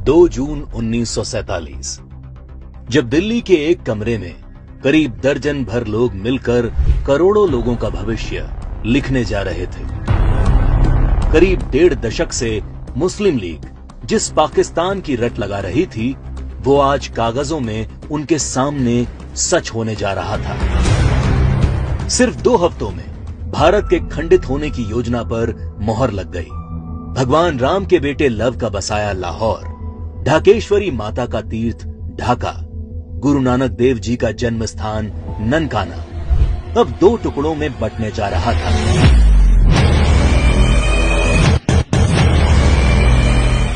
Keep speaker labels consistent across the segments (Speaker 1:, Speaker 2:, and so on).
Speaker 1: 2 जून 1947 जब दिल्ली के एक कमरे में करीब दर्जन भर लोग मिलकर करोड़ों लोगों का भविष्य लिखने जा रहे थे। करीब 1.5 दशक से मुस्लिम लीग जिस पाकिस्तान की रट लगा रही थी, वो आज कागजों में उनके सामने सच होने जा रहा था। सिर्फ 2 हफ्तों में भारत के खंडित होने की योजना पर मोहर लग गई। भगवान राम के बेटे लव का बसाया लाहौर, ढाकेश्वरी माता का तीर्थ ढाका, गुरु नानक देव जी का जन्म स्थान ननकाना अब 2 टुकड़ों में बंटने जा रहा था।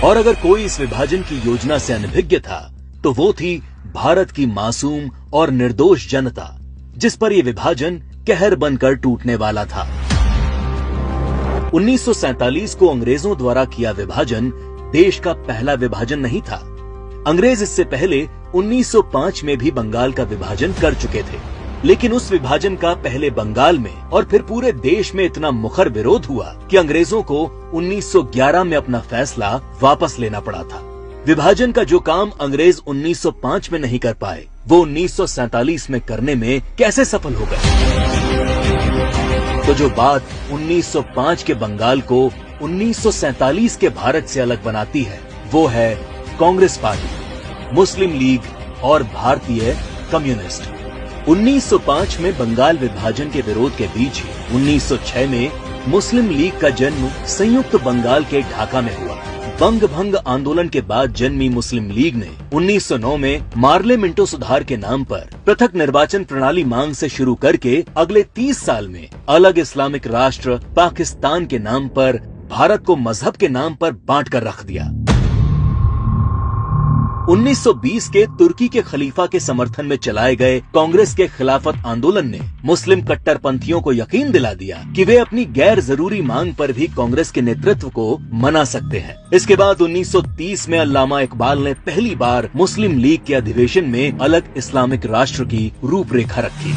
Speaker 1: और अगर कोई इस विभाजन की योजना से अनभिज्ञ था, तो वो थी भारत की मासूम और निर्दोष जनता, जिस पर यह विभाजन कहर बनकर टूटने वाला था। 1947 को अंग्रेजों द्वारा किया विभाजन देश का पहला विभाजन नहीं था। अंग्रेज इससे पहले 1905 में भी बंगाल का विभाजन कर चुके थे, लेकिन उस विभाजन का पहले बंगाल में और फिर पूरे देश में इतना मुखर विरोध हुआ कि अंग्रेजों को 1911 में अपना फैसला वापस लेना पड़ा था। विभाजन का जो काम अंग्रेज 1905 में नहीं कर पाए, वो 1947 में करने में कैसे सफल हो गए? तो जो बात 1905 के बंगाल को 1947 के भारत से अलग बनाती है, वो है कांग्रेस पार्टी, मुस्लिम लीग और भारतीय कम्युनिस्ट। 1905 में बंगाल विभाजन के विरोध के बीच ही 1906 में मुस्लिम लीग का जन्म संयुक्त बंगाल के ढाका में हुआ। बंग भंग आंदोलन के बाद जन्मी मुस्लिम लीग ने 1909 में मार्ले मिंटो सुधार के नाम पर पृथक निर्वाचन प्रणाली मांग से शुरू करके अगले 30 साल में अलग इस्लामिक राष्ट्र पाकिस्तान के नाम पर भारत को मजहब के नाम पर बांट कर रख दिया। 1920 के तुर्की के खलीफा के समर्थन में चलाए गए कांग्रेस के खिलाफत आंदोलन ने मुस्लिम कट्टरपंथियों को यकीन दिला दिया कि वे अपनी गैर जरूरी मांग पर भी कांग्रेस के नेतृत्व को मना सकते हैं। इसके बाद 1930 में अल्लामा इकबाल ने पहली बार मुस्लिम लीग के अधिवेशन में अलग इस्लामिक राष्ट्र की रूपरेखा रखी।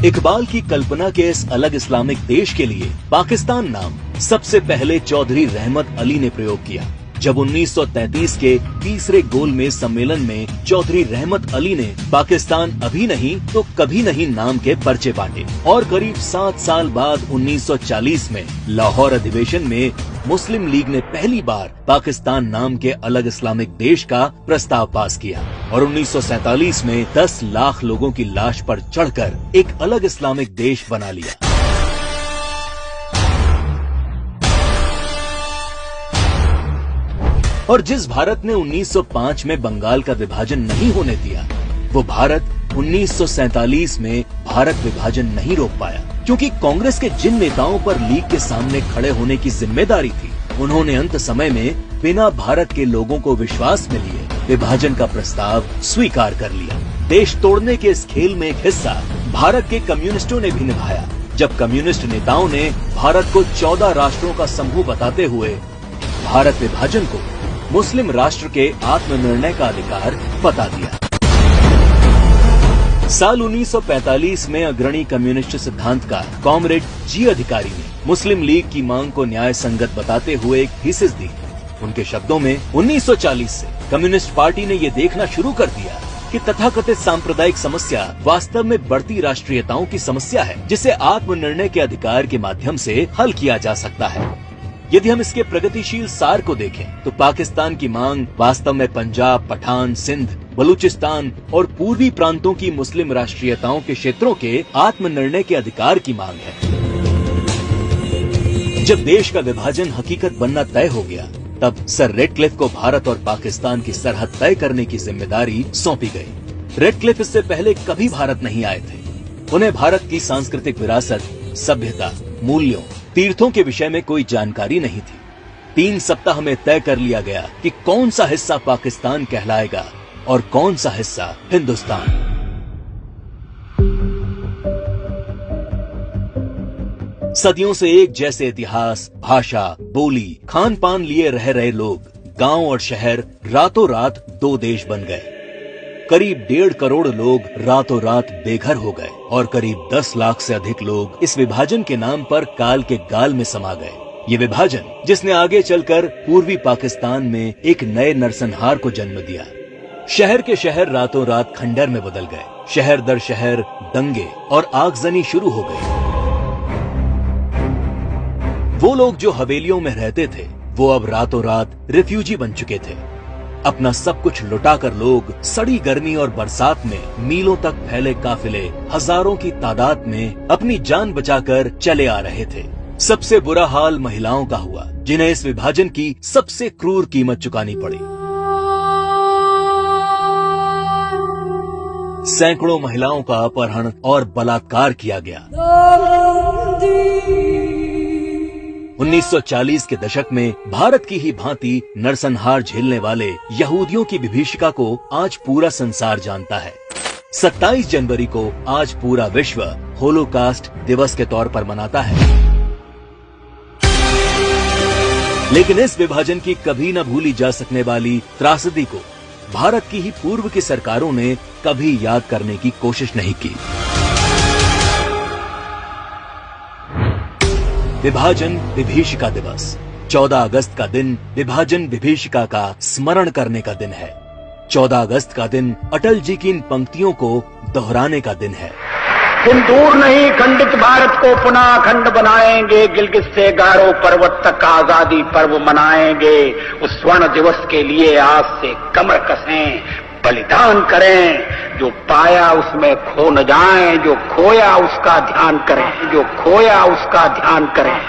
Speaker 1: इकबाल की कल्पना के इस अलग इस्लामिक देश के लिए पाकिस्तान नाम सबसे पहले चौधरी रहमत अली ने प्रयोग किया। जब 1933 के तीसरे गोलमेज सम्मेलन में चौधरी रहमत अली ने पाकिस्तान अभी नहीं तो कभी नहीं नाम के पर्चे बांटे और करीब 7 साल बाद 1940 में लाहौर अधिवेशन में मुस्लिम लीग ने पहली बार पाकिस्तान नाम के अलग इस्लामिक देश का प्रस्ताव पास किया और 1947 में 10 लाख लोगों की लाश पर चढ़कर एक अलग इस्लामिक देश बना लिया। और जिस भारत ने 1905 में बंगाल का विभाजन नहीं होने दिया, वो भारत 1947 में भारत विभाजन नहीं रोक पाया, क्योंकि कांग्रेस के जिन नेताओं पर लीग के सामने खड़े होने की जिम्मेदारी थी, उन्होंने अंत समय में बिना भारत के लोगों को विश्वास में लिए विभाजन का प्रस्ताव स्वीकार कर लिया। देश तोड़ने के इस खेल में एक हिस्सा भारत के कम्युनिस्टों ने भी निभाया, जब कम्युनिस्ट नेताओं ने भारत को 14 राष्ट्रों का समूह बताते हुए भारत विभाजन को मुस्लिम राष्ट्र के आत्मनिर्णय का अधिकार बता दिया। साल 1945 में अग्रणी कम्युनिस्ट सिद्धांतकार कॉमरेड जी अधिकारी ने मुस्लिम लीग की मांग को न्याय संगत बताते हुए एक थीसिस दी। उनके शब्दों में 1940 से कम्युनिस्ट पार्टी ने ये देखना शुरू कर दिया कि तथाकथित सांप्रदायिक समस्या वास्तव में बढ़ती राष्ट्रीयताओं की समस्या है, जिसे आत्मनिर्णय के अधिकार के माध्यम से हल किया जा सकता है। यदि हम इसके प्रगतिशील सार को देखें, तो पाकिस्तान की मांग वास्तव में पंजाब, पठान, सिंध, बलूचिस्तान और पूर्वी प्रांतों की मुस्लिम राष्ट्रीयताओं के क्षेत्रों के आत्मनिर्णय के अधिकार की मांग है। जब देश का विभाजन हकीकत बनना तय हो गया, तब सर रेडक्लिफ को भारत और पाकिस्तान की सरहद तय करने की जिम्मेदारी सौंपी गई। रेडक्लिफ इससे पहले कभी भारत नहीं आए थे। उन्हें भारत की सांस्कृतिक विरासत, सभ्यता, मूल्यों, तीर्थों के विषय में कोई जानकारी नहीं थी। 3 सप्ताह में तय कर लिया गया कि कौन सा हिस्सा पाकिस्तान कहलाएगा और कौन सा हिस्सा हिंदुस्तान। सदियों से एक जैसे इतिहास, भाषा, बोली, खान पान लिए रह रहे लोग, गांव और शहर रातों रात 2 देश बन गए। करीब 1.5 करोड़ लोग रातों रात बेघर हो गए और करीब 10 लाख से अधिक लोग इस विभाजन के नाम पर काल के गाल में समा गए। ये विभाजन जिसने आगे चलकर पूर्वी पाकिस्तान में एक नए नरसंहार को जन्म दिया। शहर के शहर रातों रात खंडर में बदल गए। शहर दर शहर दंगे और आगजनी शुरू हो गई। वो लोग जो हवेलियों में रहते थे वो अब रातों रात रिफ्यूजी बन चुके थे। अपना सब कुछ लुटाकर लोग सड़ी गर्मी और बरसात में मीलों तक फैले काफिले हजारों की तादाद में अपनी जान बचाकर चले आ रहे थे। सबसे बुरा हाल महिलाओं का हुआ, जिन्हें इस विभाजन की सबसे क्रूर कीमत चुकानी पड़ी। सैकड़ों महिलाओं का अपहरण और बलात्कार किया गया। 1940 के दशक में भारत की ही भांति नरसंहार झेलने वाले यहूदियों की विभीषिका को आज पूरा संसार जानता है। 27 जनवरी को आज पूरा विश्व होलोकास्ट दिवस के तौर पर मनाता है। लेकिन इस विभाजन की कभी न भूली जा सकने वाली त्रासदी को भारत की ही पूर्व की सरकारों ने कभी याद करने की कोशिश नहीं की। विभाजन विभीषिका दिवस 14 अगस्त का दिन विभाजन विभीषिका का स्मरण करने का दिन है। 14 अगस्त का दिन अटल जी की इन पंक्तियों को दोहराने का दिन है।
Speaker 2: हम दूर नहीं खंडित भारत को पुनः अखंड बनाएंगे, गिलगित से गारो पर्वत तक आजादी पर्व मनाएंगे। उस स्वर्ण दिवस के लिए आज से कमर कसें, बलिदान करें। जो पाया उसमें खो न जाएं, जो खोया उसका ध्यान करें, जो खोया उसका ध्यान करें।